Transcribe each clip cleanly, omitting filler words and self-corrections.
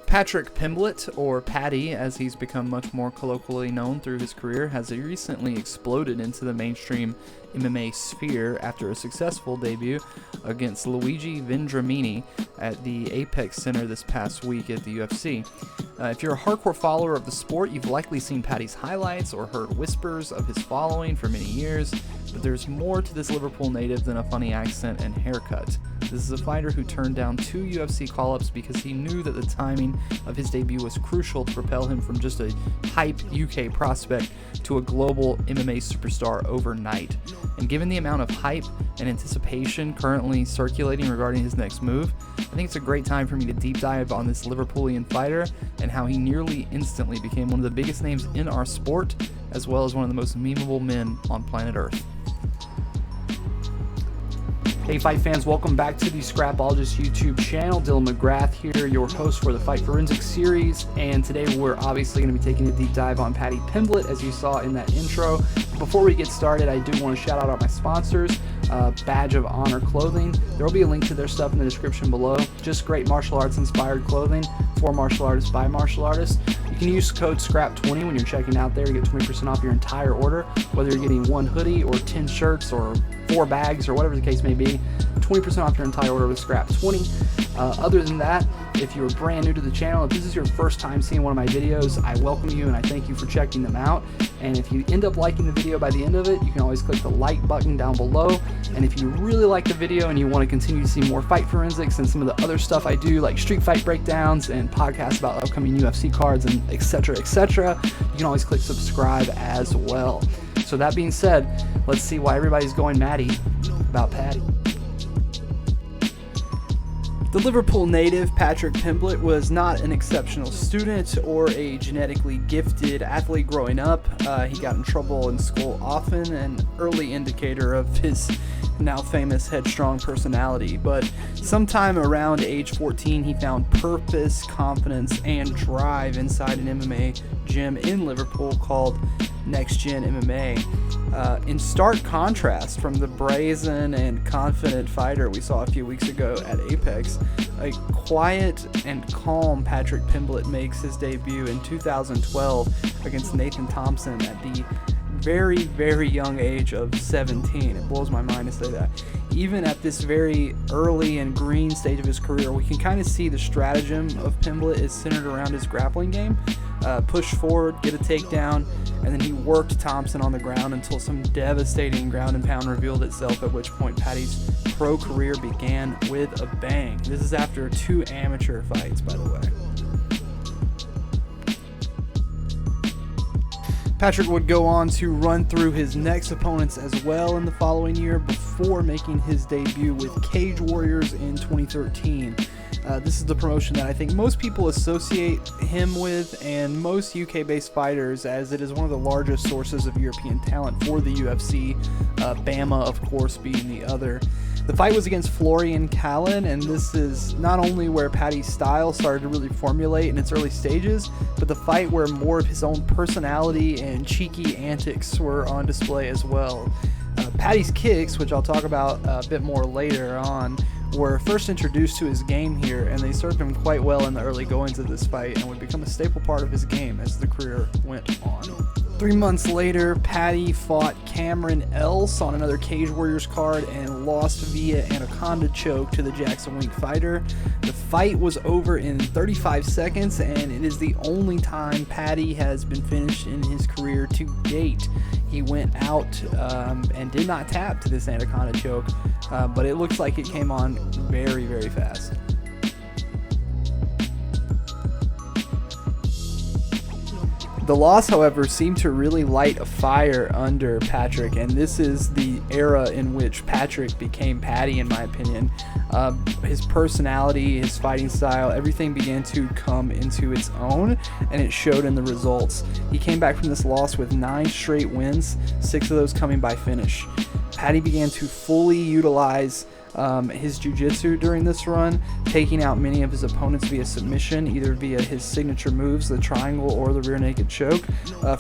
Patrick Pimblett, or Paddy as he's become much more colloquially known through his career, has recently exploded into the mainstream MMA sphere after a successful debut against Luigi Vendramini at the Apex Center this past week at the UFC. If you're a hardcore follower of the sport, you've likely seen Paddy's highlights or heard whispers of his following for many years, but there's more to this Liverpool native than a funny accent and haircut. This is a fighter who turned down 2 UFC call-ups because he knew that the timing of his debut was crucial to propel him from just a hype UK prospect to a global MMA superstar overnight. And given the amount of hype and anticipation currently circulating regarding his next move, I think it's a great time for me to deep dive on this Liverpoolian fighter and how he nearly instantly became one of the biggest names in our sport, as well as one of the most memeable men on planet Earth. Hey fight fans, welcome back to the Scrapologist YouTube channel. Dylan McGrath here, your host for the Fight Forensics series, and today we're obviously going to be taking a deep dive on Paddy Pimblett, as you saw in that intro. Before we get started, I do want to shout out all my sponsors, Badge of Honor Clothing. There will be a link to their stuff in the description below. Just great martial arts inspired clothing for martial artists by martial artists. You can use code SCRAP20 when you're checking out there to get 20% off your entire order, whether you're getting 1 hoodie or 10 shirts or 4 bags or whatever the case may be. 20% off your entire order with SCRAP20. Other than that, if you're brand new to the channel, if this is your first time seeing one of my videos, I welcome you and I thank you for checking them out. And if you end up liking the video by the end of it, you can always click the like button down below. And if you really like the video and you want to continue to see more fight forensics and some of the other stuff I do, like street fight breakdowns and podcasts about upcoming UFC cards and etc., you can always click subscribe as well. So that being said, let's see why everybody's going matty about Paddy. The Liverpool native Patrick Pimblett was not an exceptional student or a genetically gifted athlete growing up. He got in trouble in school often, an early indicator of his now famous headstrong personality. But sometime around age 14, he found purpose, confidence, and drive inside an MMA gym in Liverpool called Next Gen MMA. In stark contrast from the brazen and confident fighter we saw a few weeks ago at Apex, a quiet and calm Patrick Pimblett makes his debut in 2012 against Nathan Thompson at the very, very young age of 17. It blows my mind to say that. Even at this very early and green stage of his career, we can kind of see the stratagem of Pimblett is centered around his grappling game. Push forward, get a takedown, and then he worked Thompson on the ground until some devastating ground and pound revealed itself, at which point Paddy's pro career began with a bang. This is after 2 amateur fights, by the way. Patrick would go on to run through his next opponents as well in the following year before making his debut with Cage Warriors in 2013. This is the promotion that I think most people associate him with, and most UK-based fighters, as it is one of the largest sources of European talent for the UFC, Bama, of course, being the other. The fight was against Florian Callan, and this is not only where Paddy's style started to really formulate in its early stages, but the fight where more of his own personality and cheeky antics were on display as well. Paddy's kicks, which I'll talk about a bit more later on, were first introduced to his game here, and they served him quite well in the early goings of this fight and would become a staple part of his game as the career went on. 3 months later, Paddy fought Cameron Else on another Cage Warriors card and lost via anaconda choke to the Jackson Wink fighter. The fight was over in 35 seconds, and it is the only time Paddy has been finished in his career to date. He went out and did not tap to this anaconda choke, but it looks like it came on very, very fast. The loss, however, seemed to really light a fire under Patrick, and this is the era in which Patrick became Paddy, in my opinion. His personality, his fighting style, everything began to come into its own, and it showed in the results. He came back from this loss with 9 straight wins, 6 of those coming by finish. Paddy began to fully utilize his jiu-jitsu during this run, taking out many of his opponents via submission, either via his signature moves, the triangle or the rear naked choke.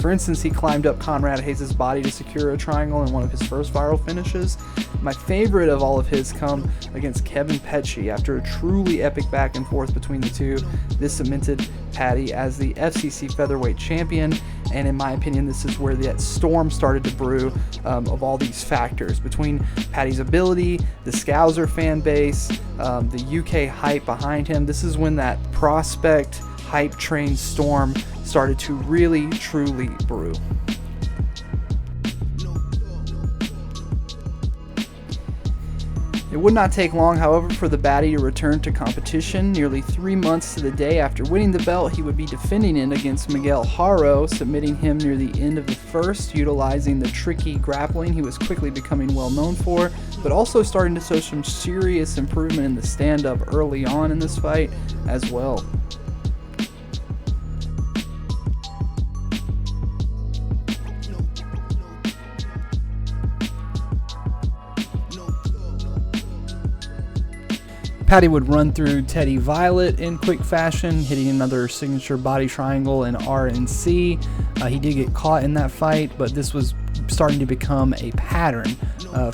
For instance, he climbed up Conrad Hayes' body to secure a triangle in one of his first viral finishes. My favorite of all of his come against Kevin Petchy. After a truly epic back and forth between the two, this cemented Paddy as the FCC featherweight champion, and in my opinion, this is where that storm started to brew of all these factors between Paddy's ability, the Scouser fan base, the UK hype behind him. This is when that prospect hype train storm started to really truly brew. It would not take long, however, for the Baddy to return to competition. Nearly 3 months to the day after winning the belt, he would be defending it against Miguel Haro, submitting him near the end of the first, utilizing the tricky grappling he was quickly becoming well known for, but also starting to show some serious improvement in the stand-up early on in this fight as well. Paddy would run through Teddy Violet in quick fashion, hitting another signature body triangle in RNC. He did get caught in that fight, but this was starting to become a pattern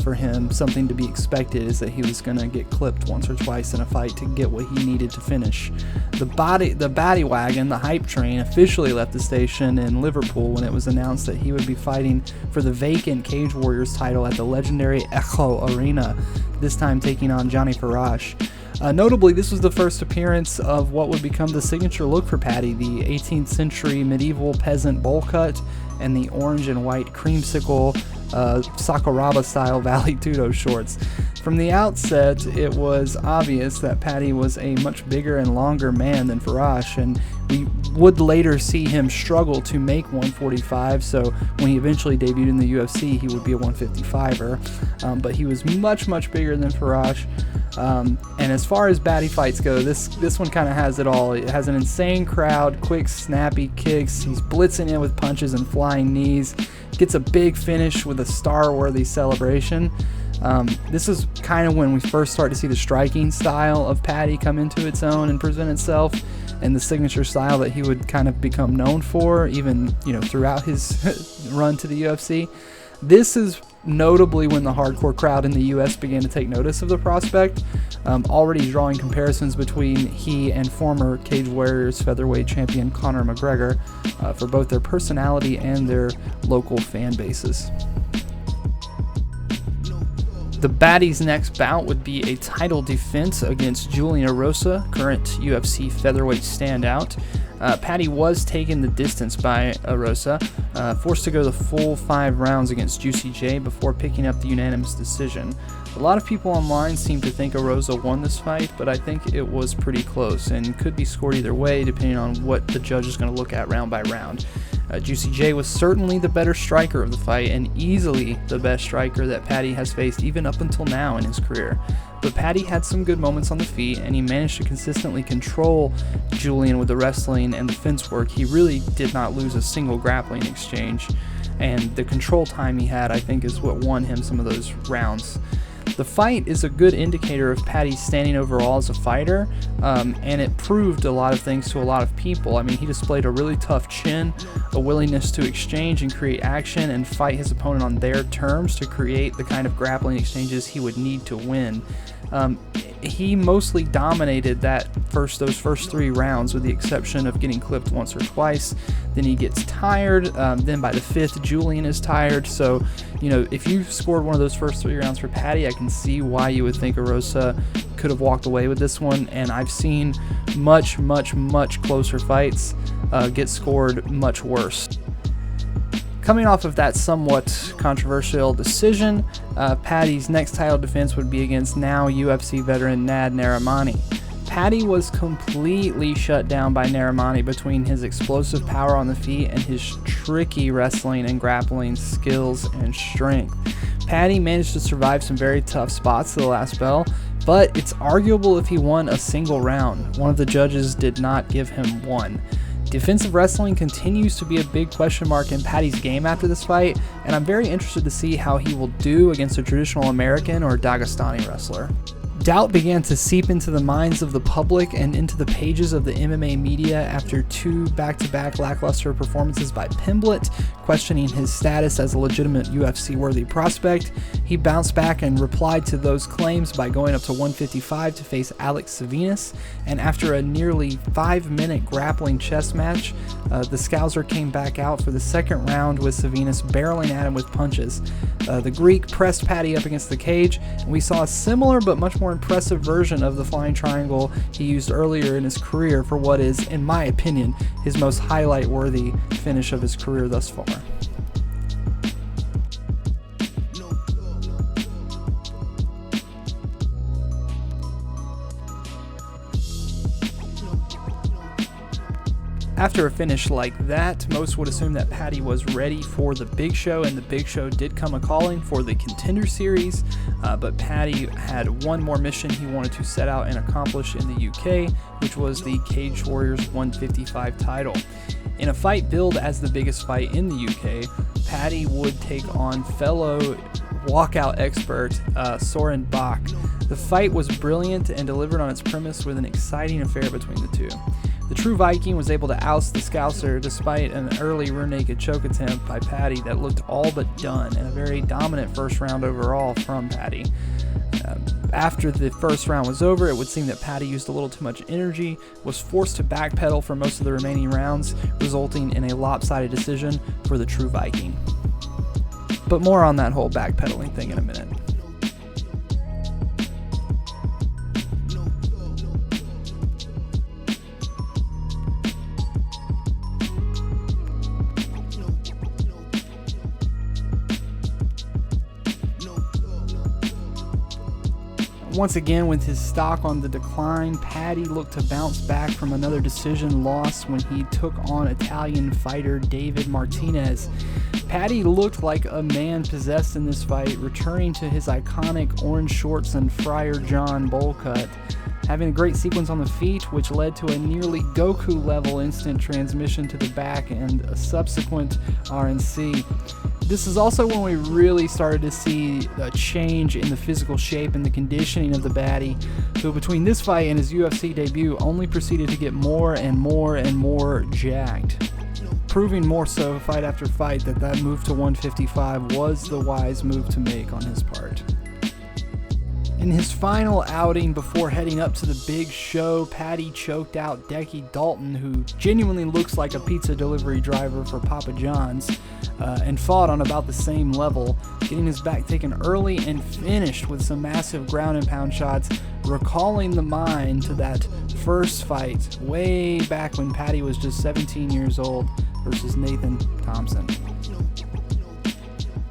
for him. Something to be expected is that he was going to get clipped once or twice in a fight to get what he needed to finish. The Baddy wagon, the hype train, officially left the station in Liverpool when it was announced that he would be fighting for the vacant Cage Warriors title at the legendary Echo Arena, this time taking on Johnny Farash. Notably, this was the first appearance of what would become the signature look for Paddy, the 18th century medieval peasant bowl cut and the orange and white creamsicle Sakuraba-style Valley Tudo shorts. From the outset, it was obvious that Paddy was a much bigger and longer man than Farash, and we would later see him struggle to make 145, so when he eventually debuted in the UFC, he would be a 155er, but he was much, much bigger than Farash. And as far as Baddy fights go, this one kind of has it all. It has an insane crowd, quick, snappy kicks. He's blitzing in with punches and flying knees. Gets a big finish with a star-worthy celebration. This is kind of when we first start to see the striking style of Paddy come into its own and present itself, and the signature style that he would kind of become known for, even throughout his run to the UFC. This is notably when the hardcore crowd in the US began to take notice of the prospect, already drawing comparisons between he and former Cage Warriors featherweight champion Conor McGregor for both their personality and their local fan bases. The Baddy's next bout would be a title defense against Julian Erosa, current UFC featherweight standout. Paddy was taken the distance by Erosa, forced to go the full 5 rounds against Juicy J before picking up the unanimous decision. A lot of people online seem to think Erosa won this fight, but I think it was pretty close and could be scored either way depending on what the judge is going to look at round by round. Juicy J was certainly the better striker of the fight and easily the best striker that Paddy has faced even up until now in his career. But Paddy had some good moments on the feet, and he managed to consistently control Julian with the wrestling and the fence work. He really did not lose a single grappling exchange, and the control time he had, I think, is what won him some of those rounds. The fight is a good indicator of Paddy's standing overall as a fighter, and it proved a lot of things to a lot of people. I mean, he displayed a really tough chin, a willingness to exchange and create action and fight his opponent on their terms to create the kind of grappling exchanges he would need to win. He mostly dominated those first 3 rounds, with the exception of getting clipped once or twice. Then he gets tired. Then by the 5th, Julian is tired. So, if you scored one of those first 3 rounds for Paddy, I can see why you would think Erosa could have walked away with this one. And I've seen much, much, much closer fights get scored much worse. Coming off of that somewhat controversial decision, Paddy's next title defense would be against now UFC veteran Nad Narimani. Paddy was completely shut down by Narimani between his explosive power on the feet and his tricky wrestling and grappling skills and strength. Paddy managed to survive some very tough spots to the last bell, but it's arguable if he won a single round. One of the judges did not give him one. Defensive wrestling continues to be a big question mark in Paddy's game after this fight, and I'm very interested to see how he will do against a traditional American or Dagestani wrestler. Doubt began to seep into the minds of the public and into the pages of the MMA media after 2 back-to-back lackluster performances by Pimblett, questioning his status as a legitimate UFC-worthy prospect. He bounced back and replied to those claims by going up to 155 to face Alex Savinas, and after a nearly 5-minute grappling chess match, the Scouser came back out for the second round with Savinas barreling at him with punches. The Greek pressed Paddy up against the cage, and we saw a similar but much more impressive version of the flying triangle he used earlier in his career for what is, in my opinion, his most highlight-worthy finish of his career thus far. After a finish like that, most would assume that Paddy was ready for the big show, and the big show did come a-calling for the Contender Series, but Paddy had one more mission he wanted to set out and accomplish in the UK, which was the Cage Warriors 155 title. In a fight billed as the biggest fight in the UK, Paddy would take on fellow walkout expert Soren Bach. The fight was brilliant and delivered on its premise with an exciting affair between the two. The True Viking was able to oust the Scouser despite an early rear naked choke attempt by Paddy that looked all but done, and a very dominant first round overall from Paddy. After the first round was over, it would seem that Paddy used a little too much energy, was forced to backpedal for most of the remaining rounds, resulting in a lopsided decision for the True Viking. But more on that whole backpedaling thing in a minute. Once again, with his stock on the decline, Paddy looked to bounce back from another decision loss when he took on Italian fighter David Martinez. Paddy looked like a man possessed in this fight, returning to his iconic orange shorts and Friar John bowl cut, having a great sequence on the feet, which led to a nearly Goku-level instant transmission to the back and a subsequent RNC. This is also when we really started to see a change in the physical shape and the conditioning of the Baddy, who between this fight and his UFC debut only proceeded to get more and more and more jacked, proving more so fight after fight that move to 155 was the wise move to make on his part. In his final outing before heading up to the big show, Paddy choked out Decky Dalton, who genuinely looks like a pizza delivery driver for Papa John's, and fought on about the same level, getting his back taken early and finished with some massive ground and pound shots, recalling the mind to that first fight way back when Paddy was just 17 years old versus Nathan Thompson.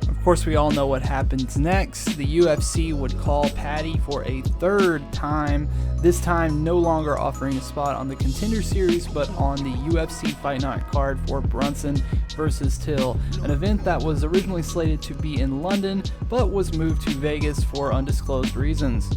Of course, we all know what happens next. The UFC would call Paddy for a third time, this time no longer offering a spot on the Contender Series, but on the UFC Fight Night card for Brunson versus Till, an event that was originally slated to be in London, but was moved to Vegas for undisclosed reasons.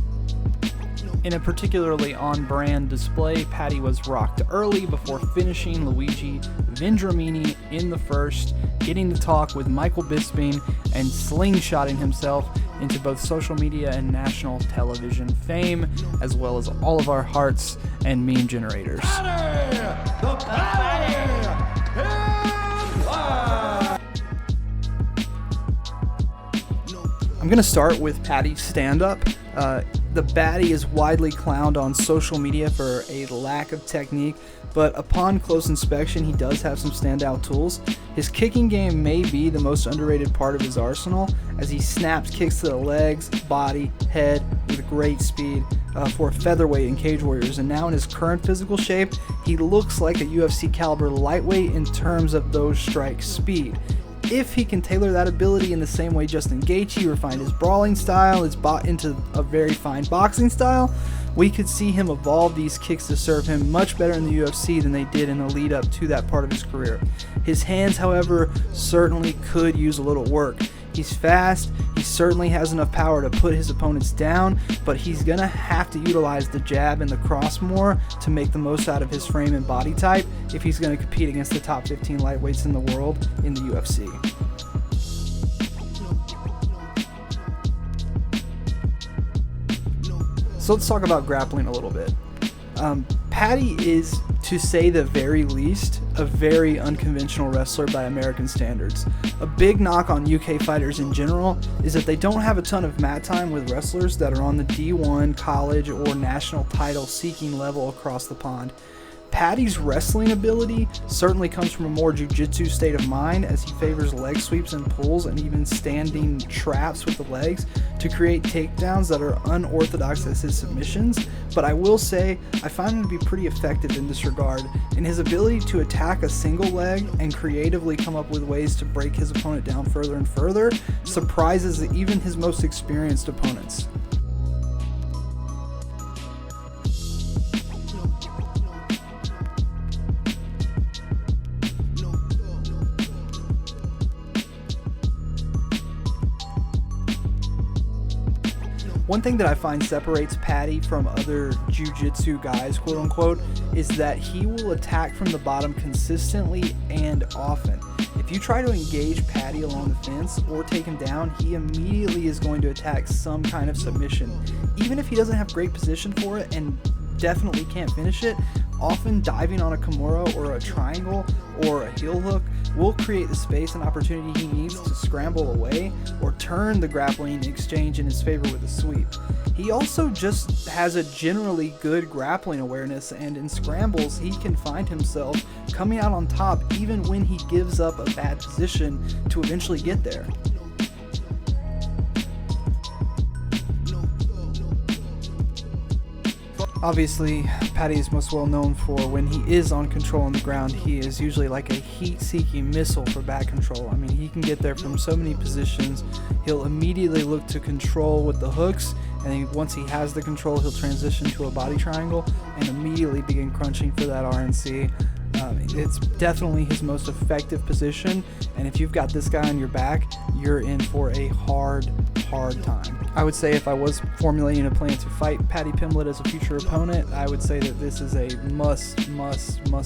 In a particularly on-brand display, Paddy was rocked early before finishing Luigi Vendramini in the first, getting to talk with Michael Bisping and slingshotting himself into both social media and national television fame, as well as all of our hearts and meme generators. Paddy the Baddy Pimblett. I'm going to start with Paddy's stand-up. The Baddy is widely clowned on social media for a lack of technique, but upon close inspection, he does have some standout tools. His kicking game may be the most underrated part of his arsenal, as he snaps kicks to the legs, body, head with great speed for a featherweight in Cage Warriors, and now in his current physical shape, he looks like a UFC caliber lightweight in terms of those strike speed. If he can tailor that ability in the same way Justin Gaethje refined his brawling style, is bought into a very fine boxing style, we could see him evolve these kicks to serve him much better in the UFC than they did in the lead up to that part of his career. His hands, however, certainly could use a little work. He's fast, he certainly has enough power to put his opponents down, but he's going to have to utilize the jab and the cross more to make the most out of his frame and body type if he's going to compete against the top 15 lightweights in the world in the UFC. So let's talk about grappling a little bit. Paddy is, to say the very least, a very unconventional wrestler by American standards. A big knock on UK fighters in general is that they don't have a ton of mat time with wrestlers that are on the D1, college, or national title seeking level across the pond. Paddy's wrestling ability certainly comes from a more jiu-jitsu state of mind, as he favors leg sweeps and pulls and even standing traps with the legs to create takedowns that are unorthodox as his submissions, but I will say I find him to be pretty effective in this regard, and his ability to attack a single leg and creatively come up with ways to break his opponent down further and further surprises even his most experienced opponents. One thing that I find separates Paddy from other jiu-jitsu guys, quote unquote, is that he will attack from the bottom consistently and often. If you try to engage Paddy along the fence or take him down, he immediately is going to attack some kind of submission. Even if he doesn't have great position for it and definitely can't finish it, often diving on a Kimura or a triangle or a heel hook will create the space and opportunity he needs to scramble away or turn the grappling exchange in his favor with a sweep. He also just has a generally good grappling awareness, and in scrambles he can find himself coming out on top even when he gives up a bad position to eventually get there. Obviously, Paddy is most well known for when he is on control on the ground, he is usually like a heat-seeking missile for back control. I mean, he can get there from so many positions. He'll immediately look to control with the hooks, and once he has the control, he'll transition to a body triangle and immediately begin crunching for that RNC. It's definitely his most effective position, and if you've got this guy on your back, you're in for a hard time. I would say if I was formulating a plan to fight Paddy Pimblett as a future opponent, I would say that this is a must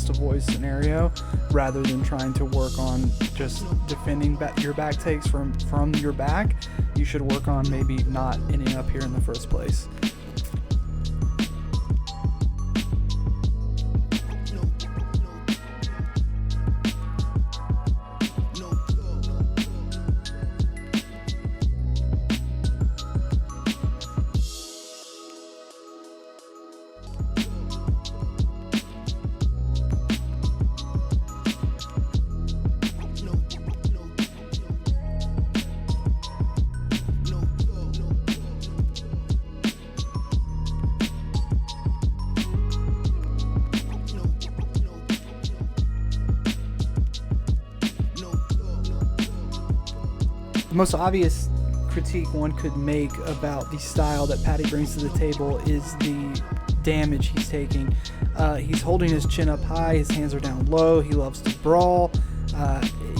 avoid scenario, rather than trying to work on just defending your back takes from your back. You should work on maybe not ending up here in the first place. The most obvious critique one could make about the style that Paddy brings to the table is the damage he's taking. He's holding his chin up high, his hands are down low, he loves to brawl.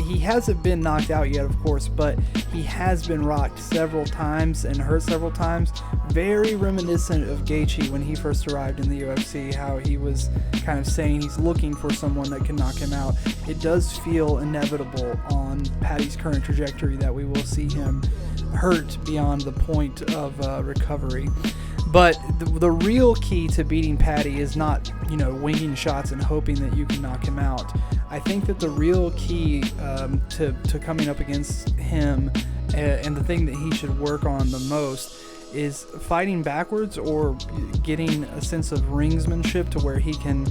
He hasn't been knocked out yet, of course, but he has been rocked several times and hurt several times. Very reminiscent of Gaethje when he first arrived in the UFC, how he was kind of saying he's looking for someone that can knock him out. It does feel inevitable on Paddy's current trajectory that we will see him hurt beyond the point of recovery. But the real key to beating Paddy is not, winging shots and hoping that you can knock him out. I think that the real key to coming up against him, and the thing that he should work on the most, is fighting backwards or getting a sense of ringsmanship to where he can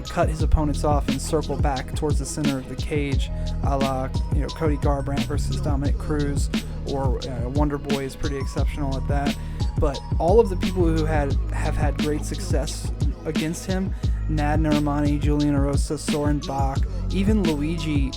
cut his opponents off and circle back towards the center of the cage, a la Cody Garbrandt versus Dominic Cruz, or Wonder Boy is pretty exceptional at that. But all of the people who have had great success against him, Nad Narimani, Julian Arosa, Soren Bach, even Luigi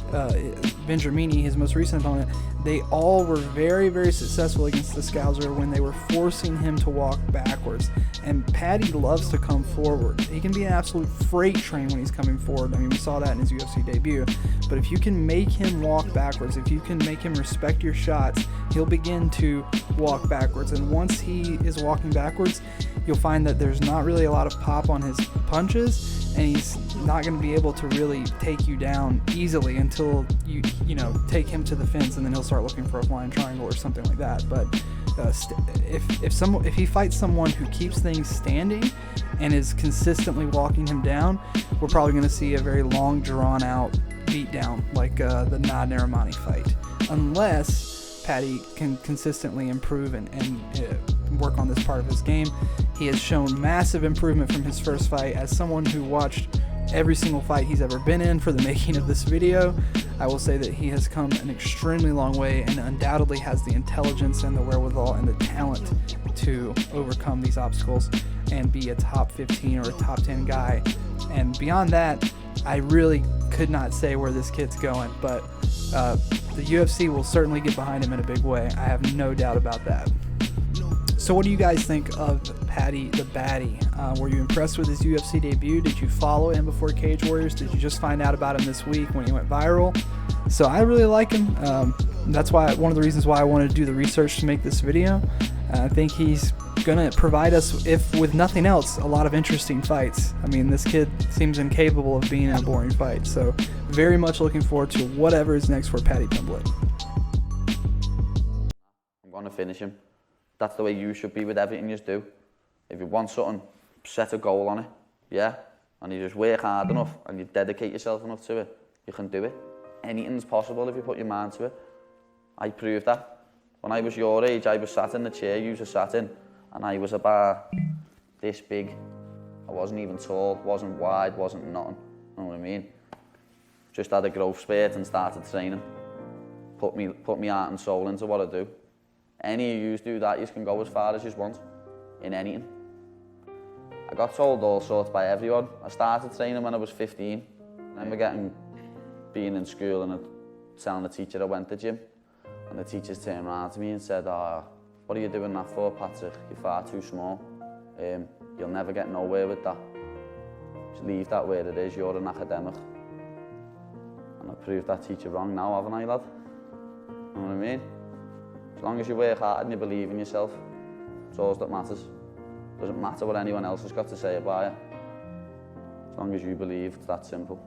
Benjamini, his most recent opponent, they all were very, very successful against the Scouser when they were forcing him to walk backwards. And Paddy loves to come forward. He can be an absolute freight train when he's coming forward. I mean, we saw that in his UFC debut. But if you can make him walk backwards, if you can make him respect your shots, he'll begin to walk backwards. And once he is walking backwards, you'll find that there's not really a lot of pop on his punches, and he's not going to be able to really take you down easily until you take him to the fence, and then he'll start looking for a flying triangle or something like that. But if he fights someone who keeps things standing and is consistently walking him down, we're probably going to see a very long, drawn-out beatdown like the Nad Narimani fight, unless Paddy can consistently improve and work on this part of his game. He has shown massive improvement from his first fight. As someone who watched every single fight he's ever been in for the making of this video, I will say that he has come an extremely long way and undoubtedly has the intelligence and the wherewithal and the talent to overcome these obstacles and be a top 15 or a top 10 guy. And beyond that, I really could not say where this kid's going, but the UFC will certainly get behind him in a big way. I have no doubt about that. So what do you guys think of Paddy the Baddy? Were you impressed with his UFC debut? Did you follow him before Cage Warriors? Did you just find out about him this week when he went viral? So I really like him. That's why one of the reasons why I wanted to do the research to make this video. I think he's going to provide us, if with nothing else, a lot of interesting fights. I mean, this kid seems incapable of being in a boring fight. So very much looking forward to whatever is next for Paddy Pimblett. I'm going to finish him. That's the way you should be with everything you do. If you want something, set a goal on it, yeah? And you just work hard enough and you dedicate yourself enough to it, you can do it. Anything's possible if you put your mind to it. I proved that. When I was your age, I was sat in the chair you were sat in, and I was about this big. I wasn't even tall, wasn't wide, wasn't nothing, you know what I mean? Just had a growth spurt and started training. Put me heart and soul into what I do. Any of you do that, you can go as far as you want, in anything. I got told all sorts by everyone. I started training when I was 15. I remember being in school and telling the teacher I went to gym. And the teachers turned around to me and said, what are you doing that for, Patrick? You're far too small. You'll never get nowhere with that. Just leave that where it is, you're an academic. And I proved that teacher wrong now, haven't I, lad? You know what I mean? As long as you work hard and you believe in yourself, it's all that matters. Doesn't matter what anyone else has got to say about you. As long as you believe, it's that simple.